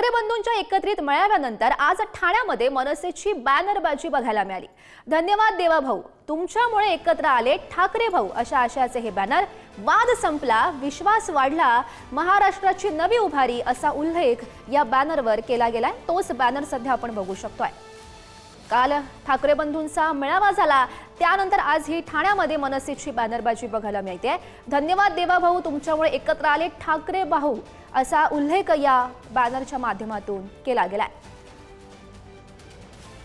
ठाकरे बंधूंच्या एकत्रित मेळाव्यानंतर आज ठाण्यामध्ये मनसेची बॅनरबाजी बघायला मिळाली। धन्यवाद देवा भाऊ, तुमच्यामुळे एकत्र आले ठाकरे भाऊ अशा आशयाचे हे बॅनर। वाद संपला, विश्वास वाढला, महाराष्ट्राची नवी उभारी असा उल्लेख या बॅनरवर केला गेलाय। तोच बॅनर सध्या आपण बघू शकतोय। काल ठाकरे बंधूंचा मेळावा झाला, त्यानंतर आज ही ठाण्यामध्ये मनसेची बॅनरबाजी बघायला मिळते। धन्यवाद देवा भाऊ, तुमच्यामुळे एकत्र आले ठाकरे भाऊ असा उल्लेख या बॅनरच्या माध्यमातून केला गेलाय।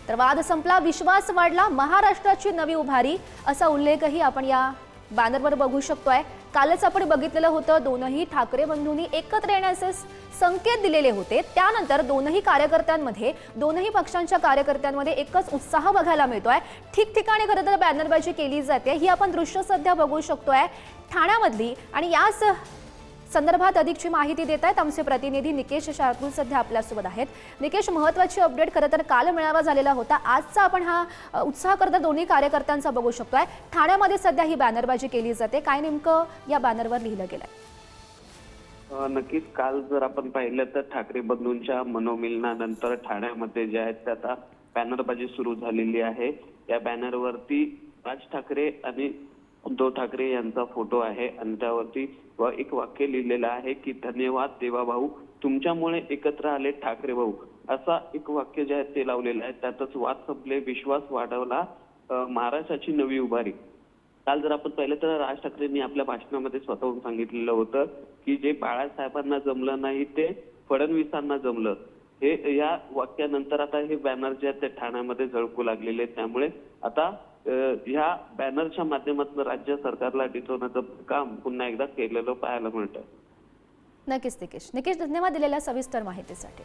तर वाद संपला, विश्वास वाढला, महाराष्ट्राची नवी उभारी असा उल्लेखही आपण या बॅनरवर बघू शकतोय। कालच आपण बघितलेलं होतं, दोनही ठाकरे बंधूंनी एकत्र येण्याचे संकेत दिलेले होते। त्यानंतर दोनही कार्यकर्त्यांमध्ये, दोनही पक्षांच्या कार्यकर्त्यांमध्ये एकच उत्साह बघायला मिळतोय। ठिकठिकाणी खरं तर बॅनरबाजी केली जाते, ही आपण दृश्य सध्या बघू शकतोय ठाण्यामधली। आणि याच संदर्भात अधिकची माहिती देत आहेत आमचे प्रतिनिधी निकेश शार्दूल सध्या आपल्यासोबत आहेत। निकेश, महत्त्वाची अपडेट खरं तर काल मेळावा झालेला होता, आजचा आपण हा उत्साह खरं तर दोन्ही कार्यकर्त्यांचा बघू शकतोय। ठाण्यामध्ये सध्या ही बॅनरबाजी केली जाते, काय नेमकं या बॅनरवर लिहिलं गेलंय? नक्कीच काल जर आपण पाहिलं तर ठाकरे बंधूंच्या मनोमिलनानंतर ठाण्यामध्ये जे आहेत ते आता बॅनरबाजी सुरू झालेली आहे। या बॅनरवरती राज ठाकरे आणि उद्धव ठाकरे यांचा फोटो आहे आणि त्यावरती एक वाक्य लिहिलेलं आहे की धन्यवाद देवा भाऊ, तुमच्यामुळे एकत्र आले ठाकरे भाऊ असा एक वाक्य जे आहे ते लावलेलं आहे। त्यातच वाद संपले, विश्वास वाढवला, महाराष्ट्राची नवी उभारी। काल जर आपण पाहिलं तर राज ठाकरेंनी आपल्या भाषणामध्ये स्वतःहून सांगितलेलं होतं की जे बाळासाहेबांना जमलं नाही ते फडणवीसांना जमलं। हे या वाक्यानंतर आता हे बॅनर जे आहेत ते ठाण्यामध्ये झळकू लागलेले आहेत। त्यामुळे आता ह्या बॅनरच्या माध्यमातून राज्य सरकारला डिटवण्याचं काम पुन्हा एकदा केलेलं पाहायला मिळतं। नक्कीच निकेश, धन्यवाद दिलेल्या सविस्तर माहितीसाठी।